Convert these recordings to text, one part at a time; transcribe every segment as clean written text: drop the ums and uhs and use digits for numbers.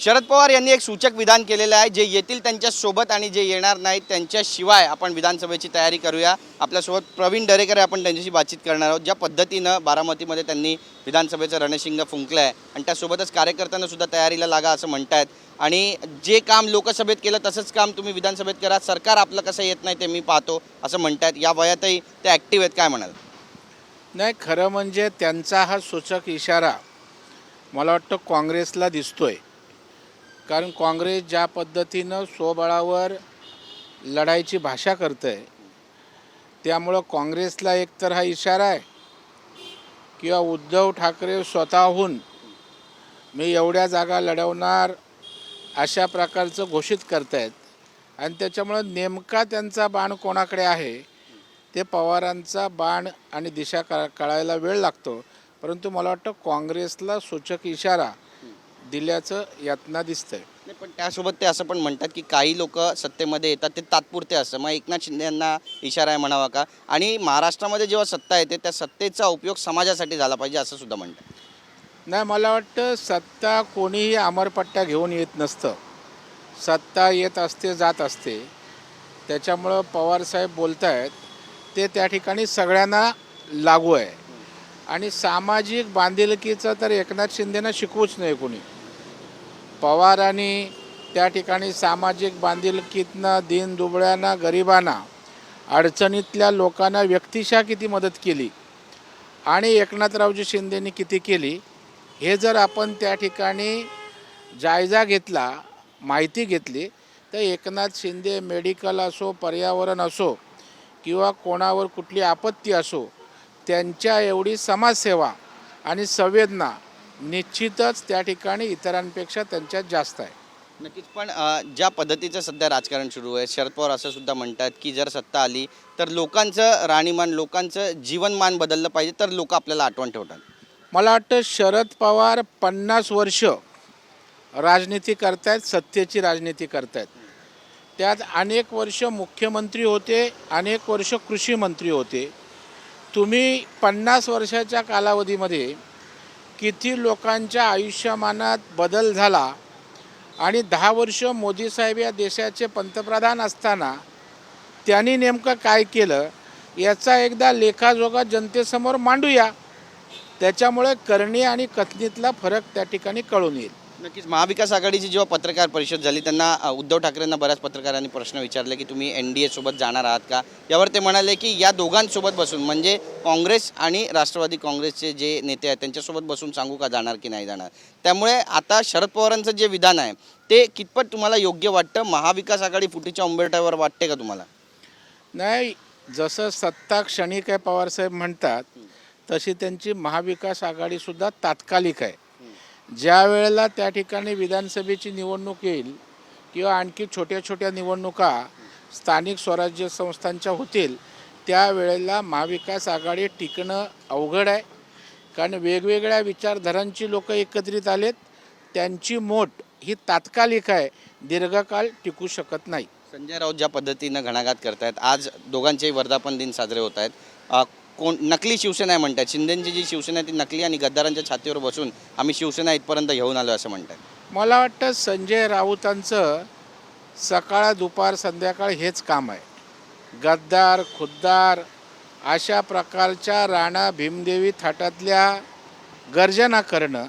शरद पवार यांनी एक सूचक विधान केलेलं आहे, जे येतील त्यांच्या सोबत आणि जे येणार नाहीत त्यांच्याशिवाय आपण विधानसभेची तयारी करूया। आपल्यासोबत प्रवीण दरेकर आहे, आपण त्यांच्याशी बातचीत करणार आहोत। ज्या पद्धतीनं बारामतीमध्ये त्यांनी विधानसभेचं रणशिंग फुंकलं आहे आणि त्यासोबतच कार्यकर्त्यांना सुद्धा तयारीला लागा असं म्हणतायत आणि जे काम लोकसभेत केलं तसंच काम तुम्ही विधानसभेत करा, सरकार आपलं कसं येत नाही ते मी पाहतो असं म्हणतायत। या वयातही ते ॲक्टिव्ह आहेत, काय म्हणाल? नाही, खरं म्हणजे त्यांचा हा सूचक इशारा मला वाटतं काँग्रेसला दिसतोय। कारण काँग्रेस ज्या पद्धतीनं स्वबळावर लढाईची भाषा करते, त्यामुळं काँग्रेसला एकतर हा इशारा आहे किंवा उद्धव ठाकरे स्वतःहून मी एवढ्या जागा लढवणार अशा प्रकारचं घोषित करतायत आणि त्याच्यामुळं नेमका त्यांचा बाण कोणाकडे आहे ते पवारांचा बाण आणि दिशा कळायला वेळ लागतो। परंतु मला वाटतं काँग्रेसला सूचक इशारा दिल्याचं यातना दिसतंय। नाही, पण त्यासोबत ते असं पण म्हणतात की काही लोक सत्तेमध्ये येतात ते तात्पुरते असतं, मग एकनाथ शिंदे यांना इशारा आहे म्हणावा का? आणि महाराष्ट्रामध्ये जेव्हा सत्ता येते त्या सत्तेचा उपयोग समाजासाठी झाला पाहिजे असं सुद्धा म्हणतात। नाही, मला वाटतं सत्ता कोणीही अमरपट्ट्या घेऊन येत नसतं, सत्ता येत असते जात असते। त्याच्यामुळं पवारसाहेब बोलत आहेत ते त्या ठिकाणी सगळ्यांना लागू आहे आणि सामाजिक बांधिलकीचं तर एकनाथ शिंदेना शिकवूच नाही कोणी। पवारांनी त्या ठिकाणी सामाजिक बांधिलकीतनं दीनदुबळ्यांना, गरिबांना, अडचणीतल्या लोकांना व्यक्तिशः किती मदत केली आणि एकनाथरावजी शिंदेंनी किती केली हे जर आपण त्या ठिकाणी जायजा घेतला, माहिती घेतली, तर एकनाथ शिंदे मेडिकल असो, पर्यावरण असो किंवा कोणावर कुठली आपत्ती असो, त्यांच्या एवढी समाजसेवा आणि संवेदना निश्चितच त्या ठिकाणी इतरांपेक्षा त्यांच्यात जास्त आहे। नक्कीच, पण ज्या पद्धतीचं सध्या राजकारण सुरू आहे, शरद पवार असं सुद्धा म्हणतात की जर सत्ता आली तर लोकांचं राहणीमान, लोकांचं जीवनमान बदललं पाहिजे तर लोक आपल्याला आठवण ठेवतात। मला वाटतं शरद पवार 50 वर्ष राजनीती करतायत, सत्तेची राजनीती करतायत। त्यात अनेक वर्ष मुख्यमंत्री होते, अनेक वर्ष कृषी मंत्री होते। तुम्ही 50 वर्षाच्या कालावधीमध्ये किती लोकांच्या आयुष्यमानात बदल झाला आणि 10 वर्ष मोदी साहेब या देशाचे पंतप्रधान असताना त्यांनी नेमकं काय केलं याचा एकदा लेखाजोखा जनतेसमोर मांडूया। त्याच्यामुळे करणी आणि कथनीतला फरक त्या ठिकाणी कळून येईल। नक्कीच, महाविकास आघाडीची जेव्हा पत्रकार परिषद झाली त्यांना उद्धव ठाकरेंना बऱ्याच पत्रकारांनी प्रश्न विचारले की तुम्ही NDA सोबत जाणार आहात का? यावर ते म्हणाले की या दोघांसोबत बसून म्हणजे काँग्रेस आणि राष्ट्रवादी काँग्रेसचे जे नेते आहेत त्यांच्यासोबत बसून सांगू का जाणार की नाही जाणार। त्यामुळे आता शरद पवारांचं जे विधान आहे ते कितपत तुम्हाला योग्य वाटतं? महाविकास आघाडी फुटीच्या उंबरठ्यावर वाटते का तुम्हाला? नाही, जसं सत्ता क्षणिक आहे पवारसाहेब म्हणतात, तशी त्यांची महाविकास आघाडीसुद्धा तात्कालिक आहे। ज्या वेळेला त्या ठिकाणी विधानसभेची निवडणूक येईल किंवा आणखी छोट्या छोट्या निवडणुका स्थानिक स्वराज्य संस्थांच्या होतील त्यावेळेला महाविकास आघाडी टिकणं अवघड आहे। कारण वेगवेगळ्या विचारधारांची लोक एकत्रित आलेत, त्यांची मोठ ही तात्कालिक आहे, दीर्घकाळ टिकू शकत नाही। संजय राऊत ज्या पद्धतीनं घणाघात करतायत, आज दोघांचेही वर्धापन दिन साजरे होत आहेत, कोण नकली शिवसेना आहे म्हणतात, शिंदेंची जी शिवसेना ती नकली आणि गद्दारांच्या छातीवर बसून आम्ही शिवसेना इथपर्यंत घेऊन आलो असं म्हणतात। मला वाटतं संजय राऊतांचं सकाळ दुपार संध्याकाळ हेच काम आहे। गद्दार, खुद्दार अशा प्रकारच्या राणा भीमदेवी थाटातल्या गर्जना करणं,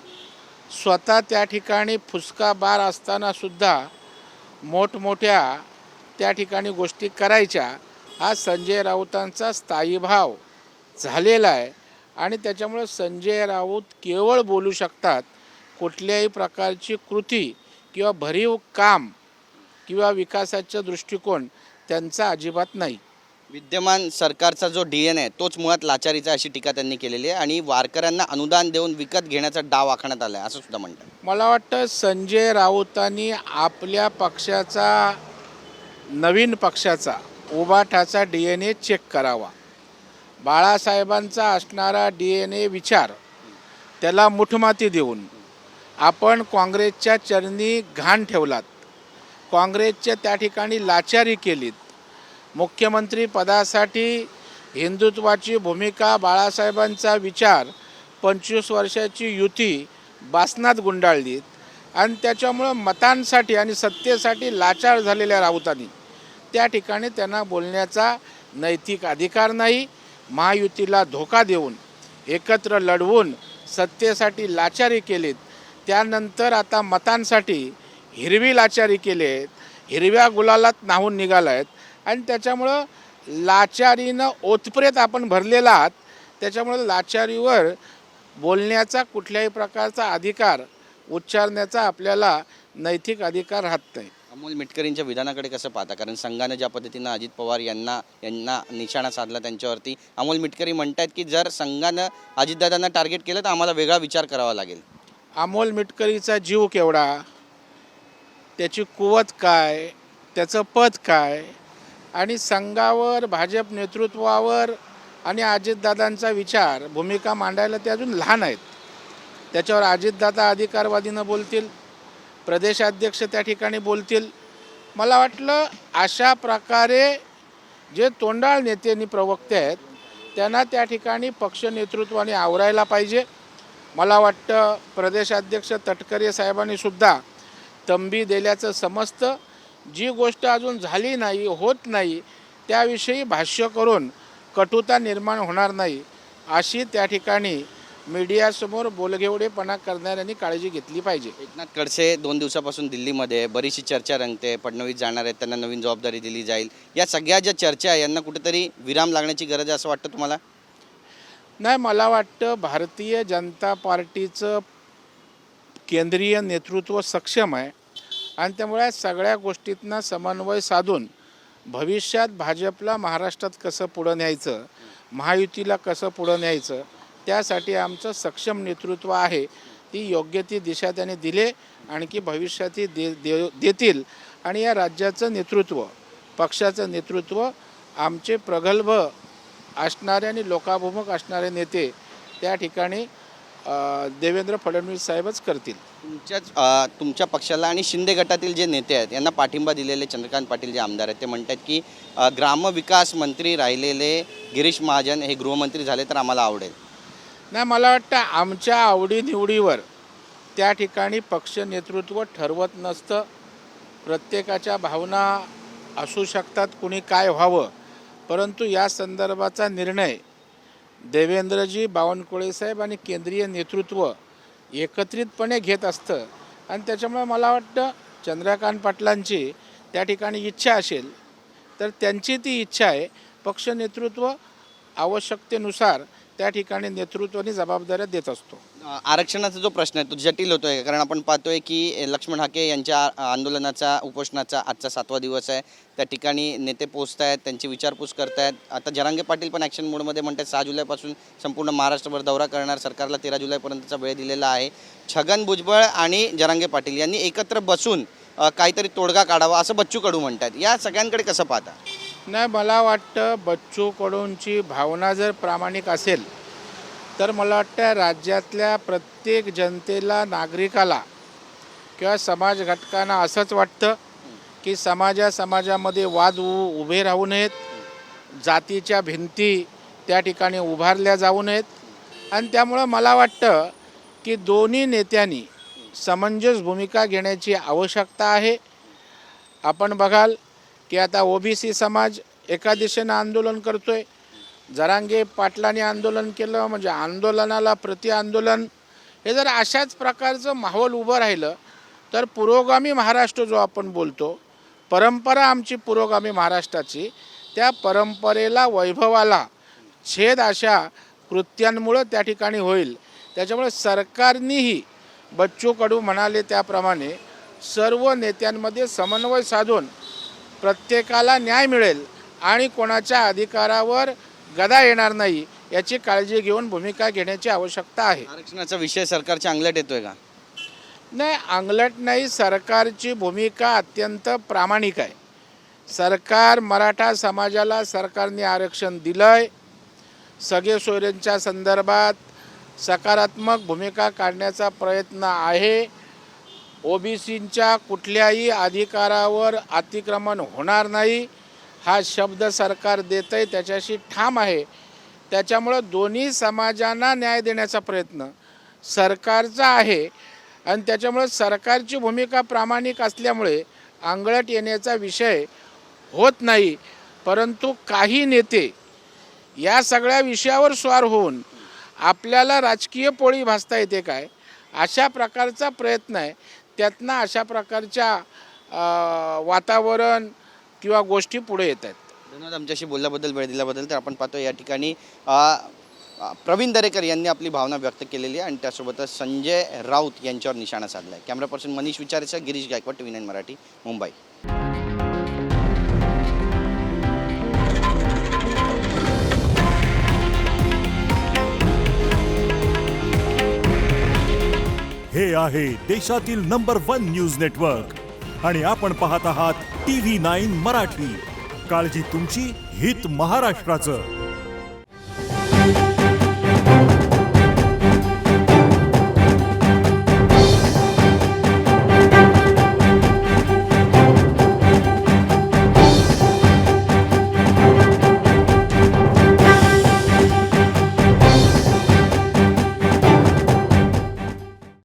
स्वतः त्या ठिकाणी फुसका बार असतानासुद्धा मोठमोठ्या त्या ठिकाणी गोष्टी करायच्या, हा संजय राऊतांचा स्थायी भाव झालेला आहे आणि त्याच्यामुळे संजय राऊत केवळ बोलू शकतात, कुठल्याही प्रकारची कृती किंवा भरीव काम किंवा विकासाचा दृष्टिकोन त्यांचा अजिबात नाही। विद्यमान सरकारचा जो DNA आहे तोच मुळात लाचारीचा अशी टीका त्यांनी केलेली आहे आणि वारकऱ्यांना अनुदान देऊन विकत घेण्याचा डाव आखण्यात आला आहे असं सुद्धा म्हणतात। मला वाटतं संजय राऊतांनी आपल्या पक्षाचा, नवीन पक्षाचा उभाटाचा DNA चेक करावा। बाळासाहेबांचा असणारा DNA विचार त्याला मुठमाती देऊन आपण काँग्रेसच्या चरणी घाण ठेवलात, काँग्रेसच्या त्या ठिकाणी लाचारी केलीत। मुख्यमंत्री पदासाठी हिंदुत्वाची भूमिका, बाळासाहेबांचा विचार, 25 वर्षाची युती बासनात गुंडाळलीत। आणि त्याच्यामुळं मतांसाठी आणि सत्तेसाठी लाचार झालेल्या राऊतांनी त्या ठिकाणी त्यांना बोलण्याचा नैतिक अधिकार नाही. महायुतीला धोका देऊन एकत्र लढवून सत्तेसाठी लाचारी केलीत. त्यानंतर आता मतांसाठी हिरवी लाचारी केलेत, हिरव्या गुलालात न्हावून निघाला आहेत आणि त्याच्यामुळं लाचारीनं ओतप्रेत आपण भरलेला आहात. त्याच्यामुळं लाचारीवर बोलण्याचा कुठल्याही प्रकारचा अधिकार उच्चारण्याचा आपल्याला नैतिक अधिकार राहत नाही. अमोल मिटकरींच्या विधानाकडे कसं पाहता? कारण संघानं ज्या पद्धतीनं अजित पवार यांना निशाणा साधला त्यांच्यावरती, अमोल मिटकरी म्हणतात की जर संघानं अजितदादांना टार्गेट केलं तर आम्हाला वेगळा विचार करावा लागेल. अमोल मिटकरीचा जीव केवढा, त्याची कुवत काय, त्याचं पद काय आणि संघावर भाजप नेतृत्वावर आणि अजितदादांचा विचार भूमिका मांडायला ते अजून लहान आहेत. त्याच्यावर अजितदादा अधिकारवादीनं बोलतील, प्रदेशाध्यक्ष त्या ठिकाणी बोलतील. मला वाटलं अशा प्रकारे जे तोंडाळ नेते आणि प्रवक्ते आहेत त्यांना त्या ठिकाणी पक्ष नेतृत्वाने आवरायला पाहिजे. मला वाटतं प्रदेशाध्यक्ष तटकरे साहेबांनी सुद्धा तंबी दिल्याचं समजतं. जी गोष्ट अजून झाली नाही, होत नाही, त्याविषयी भाष्य करून कटुता निर्माण होणार नाही अशी त्या ठिकाणी मीडियासमोर बोलघेवडेपणा करणाऱ्यांनी काळजी घेतली पाहिजे. एकनाथ खडसे 2 दिवसापासून दिल्लीमध्ये बरीचशी चर्चा रंगते. फडणवीस जाणार आहेत, त्यांना नवीन जबाबदारी दिली जाईल. या सगळ्या ज्या चर्चा आहे यांना कुठेतरी विराम लागण्याची गरज आहे असं वाटतं तुम्हाला? नाही, मला वाटतं भारतीय जनता पार्टीचं केंद्रीय नेतृत्व सक्षम आहे आणि त्यामुळे सगळ्या गोष्टींना समन्वय साधून भविष्यात भाजपला महाराष्ट्रात कसं पुढं न्यायचं, महायुतीला कसं पुढं न्यायचं, त्यासाठी आमचं सक्षम नेतृत्व आहे. ती योग्य ती दिशा त्याने दिले, आणखी भविष्यातही देतील. आणि या राज्याचं नेतृत्व, पक्षाचं नेतृत्व आमचे प्रगल्भ असणारे आणि लोकाभिमुख असणारे नेते त्या ठिकाणी देवेंद्र फडणवीस साहेबच करतील. तुमच्या पक्षाला आणि शिंदे गटातील जे नेते आहेत यांना पाठिंबा दिलेले चंद्रकांत पाटील जे आमदार आहेत ते म्हणतात की ग्रामविकास मंत्री राहिलेले गिरीश महाजन हे गृहमंत्री झाले तर आम्हाला आवडेल. नाही, मला वाटतं आमच्या आवडीनिवडीवर त्या ठिकाणी पक्ष नेतृत्व ठरवत नसतं. प्रत्येकाच्या भावना असू शकतात, कुणी काय व्हावं, परंतु या संदर्भाचा निर्णय देवेंद्रजी बावनकुळे साहेब आणि केंद्रीय नेतृत्व एकत्रितपणे घेत असतं. आणि त्याच्यामुळे मला वाटतं चंद्रकांत पाटलांची त्या ठिकाणी इच्छा असेल तर त्यांची ती इच्छा आहे. पक्ष नेतृत्व आवश्यकतेनुसार त्या ठिकाणी नेतृत्वाने जबाबदाऱ्या देत असतो. आरक्षणाचा जो प्रश्न आहे तो जटिल होतोय, कारण आपण पाहतोय की लक्ष्मण हाके यांच्या आंदोलनाचा उपोषणाचा आजचा 7वा दिवस आहे. त्या ठिकाणी नेते पोहोचत आहेत, त्यांची विचारपूस करतायत. आता जरांगे पाटील पण ॲक्शन मोडमध्ये म्हणतात 6 जुलैपासून संपूर्ण महाराष्ट्रभर दौरा करणार, सरकारला 13 जुलैपर्यंतचा वेळ दिलेला आहे. छगन भुजबळ आणि जरांगे पाटील यांनी एकत्र बसून काहीतरी तोडगा काढावा असं बच्चू कडू म्हणतात. या सगळ्यांकडे कसं पाहता? नाही, मला वाटतं बच्चू कडूंची भावना जर प्रामाणिक असेल तर मला वाटतं राज्यातल्या प्रत्येक जनतेला, नागरिकाला किंवा समाज घटकांना असंच वाटतं की समाजामध्ये वाद उभे राहू नयेत, जातीच्या भिंती त्या ठिकाणी उभारल्या जाऊ नयेत. आणि त्यामुळं मला वाटतं की दोन्ही नेत्यांनी समंजस भूमिका घेण्याची आवश्यकता आहे. आपण बघाल की आता ओबीसी समाज एका दिशेनं आंदोलन करतोय, जरांगे पाटलांनी आंदोलन केलं, म्हणजे आंदोलनाला प्रति आंदोलन. हे जर अशाच प्रकारचं माहोल उभं राहिलं तर पुरोगामी महाराष्ट्र जो आपण बोलतो, परंपरा आमची पुरोगामी महाराष्ट्राची, त्या परंपरेला, वैभवाला छेद अशा कृत्यांमुळं त्या ठिकाणी होईल. त्याच्यामुळे सरकारनेही बच्चू कडू म्हणाले त्याप्रमाणे सर्व नेत्यांमध्ये समन्वय साधून प्रत्येकाला न्याय मिळेल आणि कोणाच्या अधिकारावर गदा येणार नाही याची काळजी घेऊन भूमिका घेण्याची आवश्यकता आहे. आरक्षणाचा विषय सरकारच्या अंगलट येतोय का? नाही, अंगलट नाही. सरकारची भूमिका अत्यंत प्रामाणिक आहे. सरकार मराठा समाजाला सरकारने आरक्षण दिलं आहे. सगळे सोयऱ्यांच्या संदर्भात सकारात्मक भूमिका काढण्याचा प्रयत्न आहे. ओबीसींच्या कुठल्याही अधिकारावर अतिक्रमण होणार नाही हा शब्द सरकार देत आहे, त्याच्याशी ठाम आहे. त्याच्यामुळं दोन्ही समाजांना न्याय देण्याचा प्रयत्न सरकारचा आहे. आणि त्याच्यामुळे सरकारची भूमिका प्रामाणिक असल्यामुळे अंगलट येण्याचा विषय होत नाही. परंतु काही नेते या सगळ्या विषयावर स्वार होऊन आपल्याला राजकीय पोळी भासता येते काय अशा प्रकारचा प्रयत्न आहे. त्यातनं अशा प्रकारच्या वातावरण किंवा गोष्टी पुढे येत आहेत. धन्यवाद आमच्याशी बोलल्याबद्दल, वेळ दिल्याबद्दल. तर आपण पाहतो या ठिकाणी प्रवीण दरेकर यांनी आपली भावना व्यक्त केलेली आहे आणि त्यासोबतच संजय राऊत यांच्यावर निशाणा साधला आहे. कॅमेरा पर्सन मनीष विचारेचा, गिरीश गायकवाड, TV9 मराठी, मुंबई. हे आहे देशातील नंबर 1 न्यूज नेटवर्क आणि आपण पाहत आहात TV9 मराठी. काळजी तुमची, हित महाराष्ट्राचं.